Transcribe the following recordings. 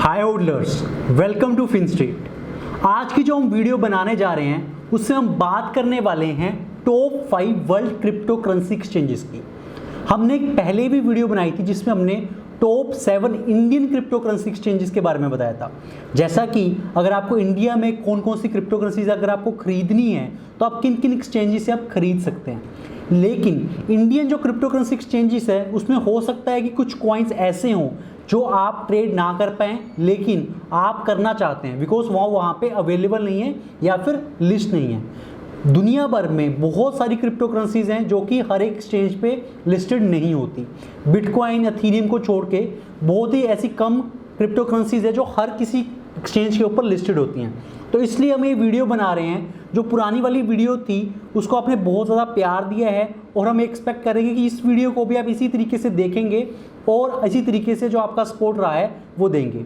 Hi holders, welcome to Finstreet. आज की जो हम वीडियो बनाने जा रहे हैं उससे हम बात करने वाले हैं top 5 world crypto currency exchanges की। हमने एक पहले भी वीडियो बनाई थी जिसमें हमने top 7 Indian crypto currency exchanges के बारे में बताया था। जैसा कि अगर आपको इंडिया में कौन कौन सी क्रिप्टो करेंसीज अगर आपको खरीदनी है तो आप किन किन एक्सचेंजेस से आप खरीद सकते हैं। लेकिन इंडियन जो क्रिप्टो करेंसी एक्सचेंजेस है उसमें हो सकता है कि कुछ कॉइन्स ऐसे हों जो आप ट्रेड ना कर पाएँ लेकिन आप करना चाहते हैं बिकॉज वहाँ पे अवेलेबल नहीं है या फिर लिस्ट नहीं है। दुनिया भर में बहुत सारी क्रिप्टो करेंसीज हैं जो कि हर एक एक्सचेंज पे लिस्टेड नहीं होती। बिटकॉइन, एथेरियम को छोड़ के बहुत ही ऐसी कम क्रिप्टो करेंसीज है जो हर किसी एक्सचेंज के ऊपर लिस्टेड होती हैं। तो इसलिए हम ये वीडियो बना रहे हैं। जो पुरानी वाली वीडियो थी उसको आपने बहुत ज़्यादा प्यार दिया है और हम एक्सपेक्ट करेंगे कि इस वीडियो को भी आप इसी तरीके से देखेंगे और इसी तरीके से जो आपका सपोर्ट रहा है वो देंगे।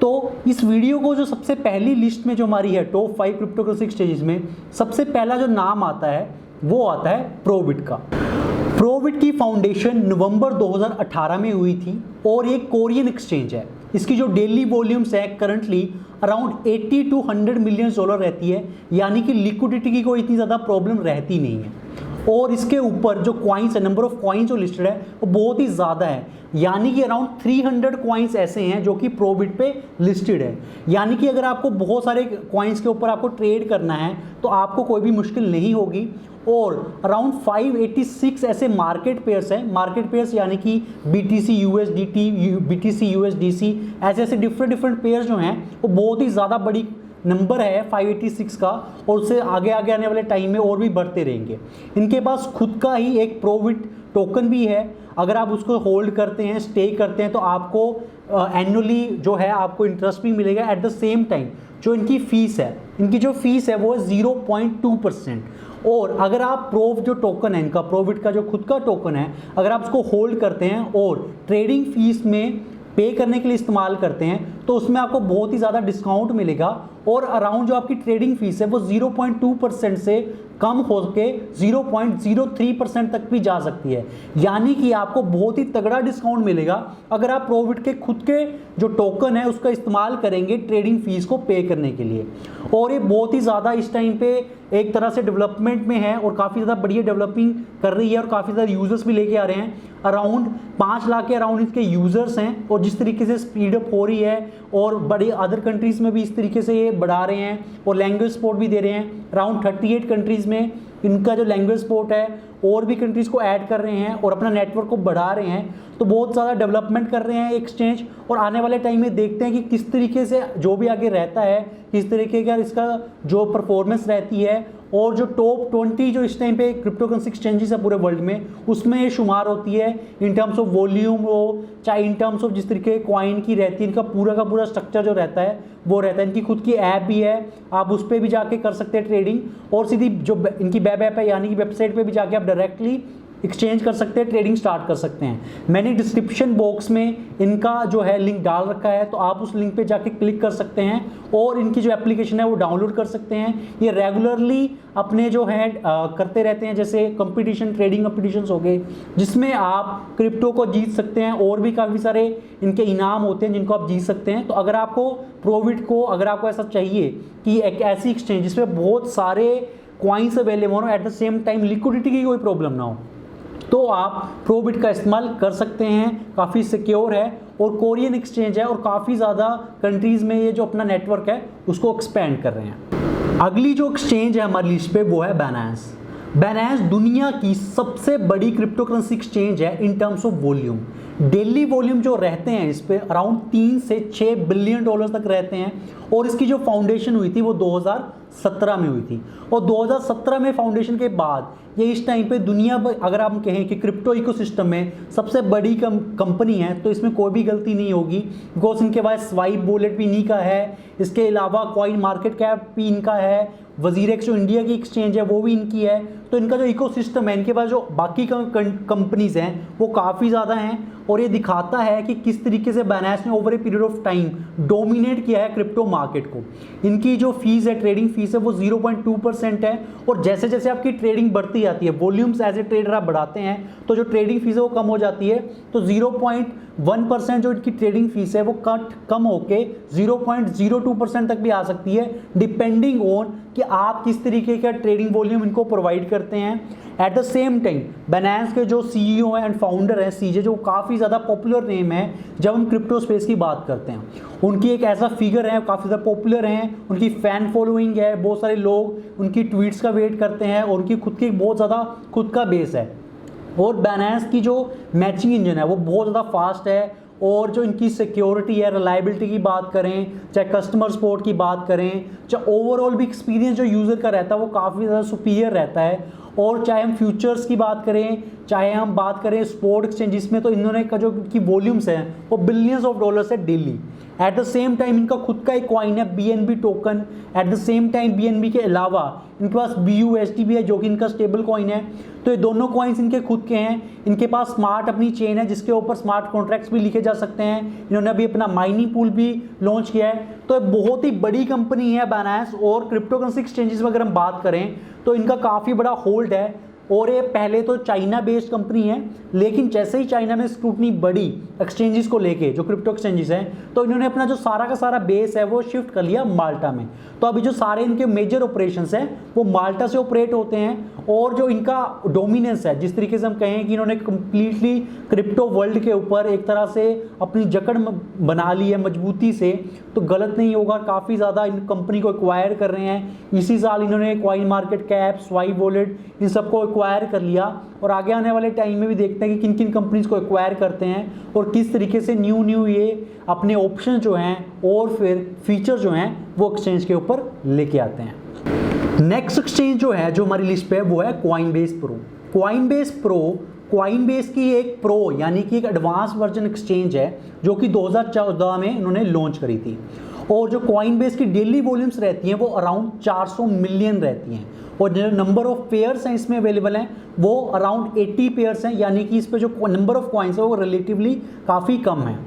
तो इस वीडियो को जो सबसे पहली लिस्ट में जो हमारी है टॉप 5 क्रिप्टो करेंसी एक्सचेंजेस में सबसे पहला जो नाम आता है वो आता है प्रोबिट का। प्रोबिट की फाउंडेशन नवंबर 2018 में हुई थी और ये कोरियन एक्सचेंज है। इसकी जो डेली वॉल्यूम्स है currently around 80 to 100 million dollar रहती है, यानी कि लिक्विडिटी की कोई इतनी ज़्यादा प्रॉब्लम रहती नहीं है। और इसके ऊपर जो कॉइन्स है, नंबर ऑफ कॉइन्स जो लिस्टेड है वो बहुत ही ज़्यादा है, यानी कि अराउंड 300 कॉइन्स ऐसे हैं जो कि प्रोबिट पे लिस्टेड है। यानी कि अगर आपको बहुत सारे कॉइन्स के ऊपर आपको ट्रेड करना है तो आपको कोई भी मुश्किल नहीं होगी। और अराउंड 586 ऐसे मार्केट पेयर्स हैं। मार्केट पेयर्स यानी कि BTC USDT, BTC USDC, ऐसे डिफरेंट पेयर्स जो हैं वो बहुत ही ज़्यादा बड़ी नंबर है 586 का, और उससे आगे आने वाले टाइम में और भी बढ़ते रहेंगे। इनके पास खुद का ही एक प्रोबिट टोकन भी है। अगर आप उसको होल्ड करते हैं, स्टे करते हैं तो आपको एनुअली जो है आपको इंटरेस्ट भी मिलेगा। एट द सेम टाइम जो इनकी फ़ीस है, इनकी जो फ़ीस है वो है 0.2%। और अगर आप प्रोव जो टोकन है इनका, प्रोबिट का जो खुद का टोकन है, अगर आप उसको होल्ड करते हैं और ट्रेडिंग फीस में पे करने के लिए इस्तेमाल करते हैं तो उसमें आपको बहुत ही ज़्यादा डिस्काउंट मिलेगा। और अराउंड जो आपकी ट्रेडिंग फीस है वो 0.2% से कम होकर 0.03% तक भी जा सकती है, यानी कि आपको बहुत ही तगड़ा डिस्काउंट मिलेगा अगर आप प्रोबिट के खुद के जो टोकन है उसका इस्तेमाल करेंगे ट्रेडिंग फीस को पे करने के लिए। और ये बहुत ही ज़्यादा इस टाइम पे एक तरह से डेवलपमेंट में है और काफ़ी ज़्यादा बढ़िया डेवलपिंग कर रही है और काफ़ी ज़्यादा यूज़र्स भी लेके आ रहे हैं। अराउंड 5 लाख के अराउंड इसके यूज़र्स हैं और जिस तरीके से स्पीड अप हो रही है और बड़े अदर कंट्रीज़ में भी इस तरीके से ये बढ़ा रहे हैं और लैंग्वेज सपोर्ट भी दे रहे हैं। अराउंड 38 कंट्रीज़ में इनका जो लैंग्वेज सपोर्ट है और भी कंट्रीज़ को ऐड कर रहे हैं और अपना नेटवर्क को बढ़ा रहे हैं। तो बहुत ज़्यादा डेवलपमेंट कर रहे हैं एक्सचेंज और आने वाले टाइम में देखते हैं कि किस तरीके से जो भी आगे रहता है, किस तरीके का इसका जो परफॉर्मेंस रहती है। और जो टॉप 20 जो इस टाइम पे क्रिप्टो करेंसी एक्सचेंजेस है पूरे वर्ल्ड में उसमें ये शुमार होती है इन टर्म्स ऑफ वॉल्यूम हो, चाहे इन टर्म्स ऑफ जिस तरीके कॉइन की रहती है, इनका पूरा का पूरा स्ट्रक्चर जो रहता है वो रहता है। इनकी खुद की ऐप भी है, आप उस पर भी जाके कर सकते हैं ट्रेडिंग, और सीधी जो इनकी वेब ऐप है यानी कि वेबसाइट पे भी जाके आप डायरेक्टली एक्सचेंज कर सकते हैं, ट्रेडिंग स्टार्ट कर सकते हैं। मैंने डिस्क्रिप्शन बॉक्स में इनका जो है लिंक डाल रखा है, तो आप उस लिंक पे जाके क्लिक कर सकते हैं और इनकी जो एप्लीकेशन है वो डाउनलोड कर सकते हैं। ये रेगुलरली अपने जो है करते रहते हैं, जैसे कंपटीशन, ट्रेडिंग कंपटीशंस हो गए जिसमें आप क्रिप्टो को जीत सकते हैं और भी काफ़ी सारे इनके इनाम होते हैं जिनको आप जीत सकते हैं। तो अगर आपको प्रोबिट को, अगर आपको ऐसा चाहिए कि एक ऐसी एक्सचेंज जिसमें बहुत सारे कॉइन्स अवेलेबल हो, at the same time liquidity की कोई प्रॉब्लम ना हो, तो आप प्रोबिट का इस्तेमाल कर सकते हैं। काफ़ी सिक्योर है और कोरियन एक्सचेंज है और काफ़ी ज़्यादा कंट्रीज़ में ये जो अपना नेटवर्क है उसको एक्सपेंड कर रहे हैं। अगली जो एक्सचेंज है हमारी लिस्ट पे वो है बाइनेंस। बाइनेंस दुनिया की सबसे बड़ी क्रिप्टो करेंसी एक्सचेंज है in terms of volume. Daily volume जो रहते हैं इस पे अराउंड 3 से 6 बिलियन डॉलर तक रहते हैं। और इसकी जो फाउंडेशन हुई थी वो 2017 में हुई थी और 2017 में फाउंडेशन के बाद ये इस टाइम पे दुनिया अगर आप कहें कि क्रिप्टो इकोसिस्टम में सबसे बड़ी कंपनी है तो इसमें कोई भी गलती नहीं होगी, बिकॉज इनके पास स्वाइप वॉलेट भी इन्हीं का है, इसके अलावा कॉइन मार्केट कैप भी इनका है, वजीरेक्स जो इंडिया की एक्सचेंज है वो भी इनकी है। तो इनका जो इकोसिस्टम है, इनके पास जो बाकी कंपनीज़ हैं वो काफ़ी ज़्यादा हैं और ये दिखाता है कि किस तरीके से बाइनेंस ने over a period of time dominate किया है क्रिप्टो मार्केट को। इनकी जो फीस है, ट्रेडिंग फीस है, वो 0.2% है और जैसे जैसे आपकी ट्रेडिंग बढ़ती जाती है, वॉल्यूम्स एज ए ट्रेडर आप बढ़ाते हैं तो जो ट्रेडिंग फीस है वो कम हो जाती है। तो 1% जो इनकी ट्रेडिंग फीस है वो कम होके 0.02% तक भी आ सकती है, डिपेंडिंग ऑन कि आप किस तरीके का ट्रेडिंग वॉल्यूम इनको प्रोवाइड करते हैं। At the same time Binance के जो CEO हैं एंड फाउंडर हैं सीजे, जो काफ़ी ज़्यादा पॉपुलर नेम है जब हम क्रिप्टो स्पेस की बात करते हैं, उनकी एक ऐसा फिगर है, काफ़ी ज़्यादा पॉपुलर हैं, उनकी फ़ैन फॉलोइंग है, बहुत सारे लोग उनकी ट्वीट्स का वेट करते हैं और उनकी खुद की बहुत ज़्यादा खुद का बेस है। और बाइनेंस की जो मैचिंग इंजन है वो बहुत ज़्यादा फास्ट है, और जो इनकी सिक्योरिटी है, रिलायबिलिटी की बात करें, चाहे कस्टमर सपोर्ट की बात करें, चाहे ओवरऑल भी एक्सपीरियंस जो यूज़र का रहता है वो काफ़ी ज़्यादा सुपीरियर रहता है। और चाहे हम फ्यूचर्स की बात करें, चाहे हम बात करें स्पॉट एक्सचेंजेस में, तो इन्होंने का जो की वॉल्यूम्स हैं वो बिलियंस ऑफ डॉलर्स है daily. At the same time इनका खुद का एक कॉइन है BNB token. At the same time BNB के अलावा इनके पास BUSD भी है जो कि इनका स्टेबल कॉइन है। तो ये दोनों कॉइन्स इनके खुद के हैं। इनके पास स्मार्ट अपनी चेन है जिसके ऊपर स्मार्ट कॉन्ट्रैक्ट्स भी लिखे जा सकते हैं। इन्होंने अभी अपना माइनिंग पूल भी लॉन्च किया है। तो ये बहुत ही बड़ी कंपनी है बाइनेंस। और क्रिप्टो करेंसी एक्सचेंजेस में अगर हम बात करें तो इनका काफ़ी बड़ा होल्ड है। और ये पहले तो चाइना बेस्ड कंपनी है, लेकिन जैसे ही चाइना में स्क्रूटनी बढ़ी एक्सचेंजेस को लेके, जो क्रिप्टो एक्सचेंजेस हैं, तो इन्होंने अपना जो सारा का सारा बेस है वो शिफ्ट कर लिया माल्टा में। तो अभी जो सारे इनके मेजर ऑपरेशंस हैं वो माल्टा से ऑपरेट होते हैं। और जो इनका डोमिनेंस है, जिस तरीके से हम कहें कि इन्होंने कंप्लीटली क्रिप्टो वर्ल्ड के ऊपर एक तरह से अपनी जकड़ बना ली है मजबूती से, तो गलत नहीं होगा। काफ़ी ज़्यादा इन कंपनी को एक्वायर कर रहे हैं। इसी साल इन्होंने CoinMarketCap, Swipe Wallet, इन सबको एक्वायर कर लिया। और आगे आने वाले टाइम में भी देखते हैं कि किन किन कंपनीज को एक्वायर करते हैं और किस तरीके से न्यू ये अपने ऑप्शन जो हैं और फिर फीचर जो हैं वो एक्सचेंज के ऊपर लेके आते हैं। नेक्स्ट एक्सचेंज जो है जो हमारी लिस्ट पे है वो है Coinbase pro. Coinbase pro Coinbase की एक प्रो यानी कि एक एडवांस वर्जन एक्सचेंज है जो कि 2014 में इन्होंने लॉन्च करी थी। और जो कॉइनबेस की डेली वॉल्यूम्स रहती हैं वो अराउंड 400 मिलियन रहती हैं। और जो नंबर ऑफ पेयर्स हैं इसमें अवेलेबल हैं वो अराउंड 80 पेयर्स हैं, यानी कि इस पे जो नंबर ऑफ कॉइन्स है वो रिलेटिवली काफ़ी कम है।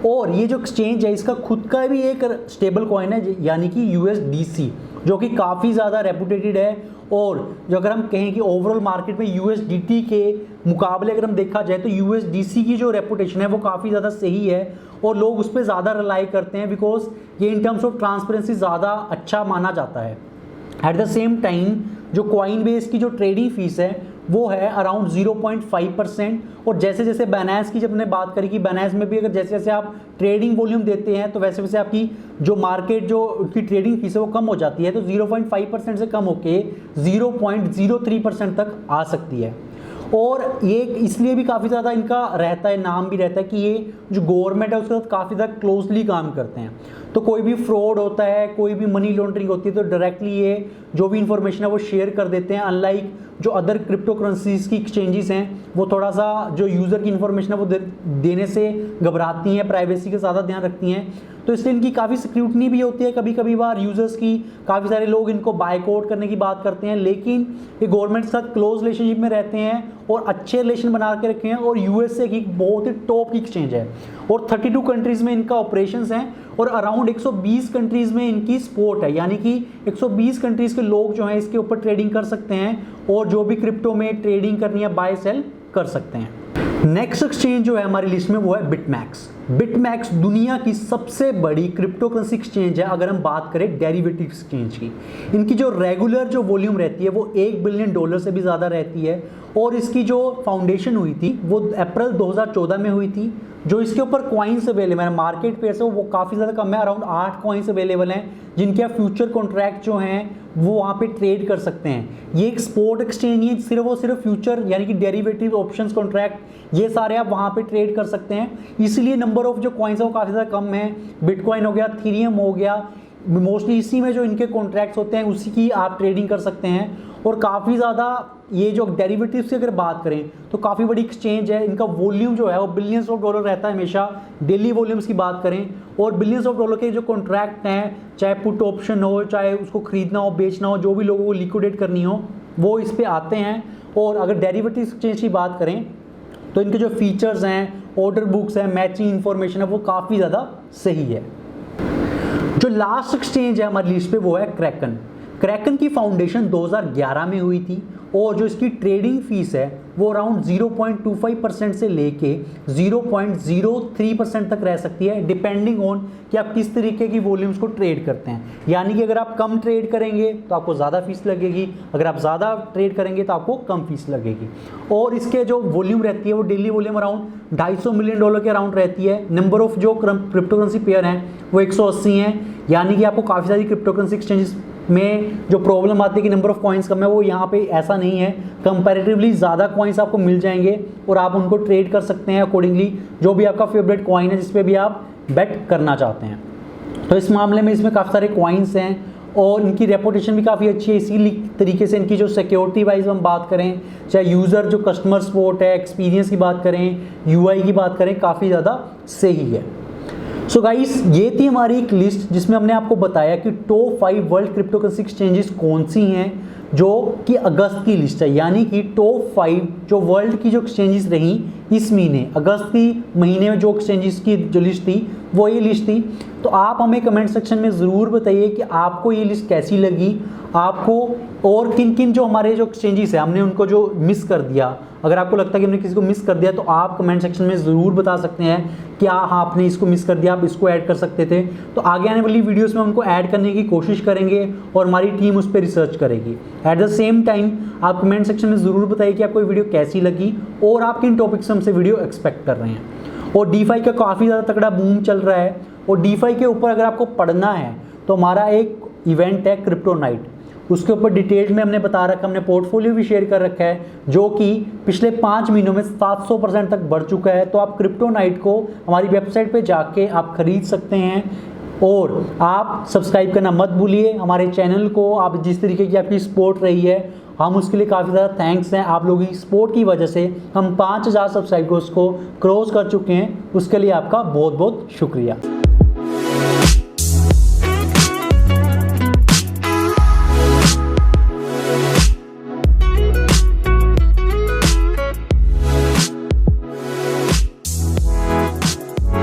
और ये जो एक्सचेंज है इसका खुद का भी एक स्टेबल कॉइन है यानी कि USDC, जो कि काफ़ी ज़्यादा रेपुटेटेड है। और जो अगर हम कहें कि ओवरऑल मार्केट में USDT के मुकाबले अगर हम देखा जाए तो USDC की जो रेपुटेशन है वो काफ़ी ज़्यादा सही है और लोग उस पर ज़्यादा रिलाई करते हैं, बिकॉज ये इन टर्म्स ऑफ ट्रांसपेरेंसी ज़्यादा अच्छा माना जाता है। एट द सेम टाइम जो कॉइनबेस की जो ट्रेडिंग फीस है वो है अराउंड 0.5%। और जैसे जैसे बाइनेंस की जब हमने बात करी कि बाइनेंस में भी अगर जैसे जैसे आप ट्रेडिंग वॉल्यूम देते हैं तो वैसे वैसे आपकी जो मार्केट जो उसकी ट्रेडिंग फीस है वो कम हो जाती है। तो 0.5% से कम होके 0.03% तक आ सकती है। और ये इसलिए भी काफ़ी ज़्यादा इनका रहता है, नाम भी रहता है कि ये जो गवर्नमेंट है उसके साथ काफ़ी ज़्यादा क्लोजली काम करते हैं। तो कोई भी फ्रॉड होता है, कोई भी मनी लॉन्ड्रिंग होती है तो डायरेक्टली ये जो भी इंफॉर्मेशन है वो शेयर कर देते हैं। अनलाइक जो अदर क्रिप्टो करेंसीज की एक्सचेंजेस हैं वो थोड़ा सा जो यूज़र की इंफॉर्मेशन है वो देने से घबराती हैं, प्राइवेसी का ज़्यादा ध्यान रखती हैं। तो इसलिए इनकी काफ़ी सिक्योरिटी भी होती है। कभी कभी बार यूज़र्स की काफ़ी सारे लोग इनको बायकॉट करने की बात करते हैं, लेकिन ये गवर्नमेंट के साथ क्लोज रिलेशनशिप में रहते हैं और अच्छे रिलेशन बना के रखे हैं। और USA की बहुत ही टॉप की एक्सचेंज है और 32 कंट्रीज़ में इनका ऑपरेशंस हैं और अराउंड 120 कंट्रीज़ में इनकी सपोर्ट है, यानी कि 120 कंट्रीज़ के लोग जो हैं इसके ऊपर ट्रेडिंग कर सकते हैं और जो भी क्रिप्टो में ट्रेडिंग करनी है बाय सेल कर सकते हैं। नेक्स्ट एक्सचेंज जो है हमारी लिस्ट में वो है बिटमैक्स। बिटमैक्स दुनिया की सबसे बड़ी क्रिप्टो करेंसी एक्सचेंज है अगर हम बात करें डेरिवेटिव एक्सचेंज की। इनकी जो रेगुलर जो वॉल्यूम रहती है वो $1 बिलियन से भी ज़्यादा रहती है। और इसकी जो फाउंडेशन हुई थी वो अप्रैल 2014 में हुई थी। जो इसके ऊपर कॉइन्स अवेलेबल है मार्केट पे से वो काफ़ी ज़्यादा कम है, अराउंड 8 कॉइन्स अवेलेबल हैं जिनके आप फ्यूचर कॉन्ट्रैक्ट जो हैं वो वहाँ पे ट्रेड कर सकते हैं। ये एक स्पॉट एक्सचेंज नहीं है, सिर्फ और सिर्फ फ्यूचर यानी कि डेरिवेटिव ऑप्शंस कॉन्ट्रैक्ट ये सारे आप वहाँ पे ट्रेड कर सकते हैं। इसलिए नंबर ऑफ जो कॉइन्स है वो काफ़ी ज़्यादा कम है। बिटकॉइन हो गया, थीरियम हो गया, मोस्टली इसी में जो इनके कॉन्ट्रैक्ट्स होते हैं उसी की आप ट्रेडिंग कर सकते हैं। और काफ़ी ज़्यादा ये जो डेरिवेटिव्स की अगर बात करें तो काफ़ी बड़ी एक्सचेंज है। इनका वॉल्यूम जो है वो बिलियंस ऑफ डॉलर रहता है हमेशा, डेली वॉल्यूम्स की बात करें। और बिलियंस ऑफ डॉलर के जो कॉन्ट्रैक्ट हैं, चाहे पुट ऑप्शन हो, चाहे उसको खरीदना हो, बेचना हो, जो भी लोगों को लिक्विडेट करनी हो वो इस पर आते हैं। और अगर डेरिवेटिव एक्सचेंज की बात करें तो इनके जो फीचर्स हैं, ऑर्डर बुक्स हैं, मैचिंग इन्फॉर्मेशन है वो काफ़ी ज़्यादा सही है। जो लास्ट एक्सचेंज है हमारी लिस्ट पे वो है क्रैकन। क्रैकन की फाउंडेशन 2011 में हुई थी और जो इसकी ट्रेडिंग फीस है वो अराउंड 0.25% से लेके 0.03% तक रह सकती है, डिपेंडिंग ऑन कि आप किस तरीके की वॉल्यूम्स को ट्रेड करते हैं। यानी कि अगर आप कम ट्रेड करेंगे तो आपको ज़्यादा फीस लगेगी, अगर आप ज़्यादा ट्रेड करेंगे तो आपको कम फीस लगेगी। और इसके जो वॉल्यूम रहती है वो डेली वॉल्यूम अराउंड $250 मिलियन के अराउंड रहती है। नंबर ऑफ जो क्रिप्टो करेंसी पेयर हैं वो 180 हैं। यानी कि आपको काफ़ी सारी क्रिप्टो करेंसी एक्सचेंजेस में जो प्रॉब्लम आती है कि नंबर ऑफ कॉइन्स कम है, वो यहाँ पे ऐसा नहीं है। कंपैरेटिवली ज़्यादा कॉइन्स आपको मिल जाएंगे और आप उनको ट्रेड कर सकते हैं अकॉर्डिंगली, जो भी आपका फेवरेट कॉइन है जिस पे भी आप बेट करना चाहते हैं। तो इस मामले में इसमें काफ़ी सारे कॉइन्स हैं और इनकी रेपुटेशन भी काफ़ी अच्छी है। इसी तरीके से इनकी जो सिक्योरिटी वाइज हम बात करें, चाहे यूज़र जो कस्टमर सपोर्ट है, एक्सपीरियंस की बात करें, यूआई की बात करें, काफ़ी ज़्यादा सही है। सो गाइस, ये थी हमारी एक लिस्ट जिसमें हमने आपको बताया कि top 5 world crypto currency exchanges कौन सी हैं, जो कि अगस्त की लिस्ट है। यानी कि टॉप 5 जो वर्ल्ड की जो एक्सचेंजेस रहीं इस महीने, अगस्त की महीने में जो एक्सचेंजेस की जो लिस्ट थी वो ये लिस्ट थी। तो आप हमें कमेंट सेक्शन में ज़रूर बताइए कि आपको ये लिस्ट कैसी लगी, आपको और किन किन जो हमारे जो एक्सचेंजेस है हमने उनको जो मिस कर दिया। अगर आपको लगता है कि हमने किसी को मिस कर दिया तो आप कमेंट सेक्शन में ज़रूर बता सकते हैं कि हाँ आपने इसको मिस कर दिया, आप इसको ऐड कर सकते थे। तो आगे आने वाली वीडियोस में उनको ऐड करने की कोशिश करेंगे और हमारी टीम उस पर रिसर्च करेगी। एट द सेम टाइम आप कमेंट सेक्शन में ज़रूर बताइए कि आपको ये वीडियो कैसी लगी और आप किन टॉपिक से हमसे वीडियो एक्सपेक्ट कर रहे हैं। और डीफाई का काफ़ी ज़्यादा तगड़ा बूम चल रहा है और डीफाई के ऊपर अगर आपको पढ़ना है तो हमारा एक इवेंट है क्रिप्टो नाइट, उसके ऊपर डिटेल में हमने बता रखा, हमने पोर्टफोलियो भी शेयर कर रखा है जो कि पिछले 5 महीनों में 700% तक बढ़ चुका है। तो आप क्रिप्टो नाइट को हमारी वेबसाइट पे जाके आप खरीद सकते हैं और आप सब्सक्राइब करना मत भूलिए हमारे चैनल को। आप जिस तरीके की आपकी सपोर्ट रही है हम उसके लिए काफ़ी ज़्यादा थैंक्स हैं। आप लोगों की सपोर्ट की वजह से हम 5000 सब्सक्राइबर्स को क्रॉस कर चुके हैं, उसके लिए आपका बहुत बहुत शुक्रिया।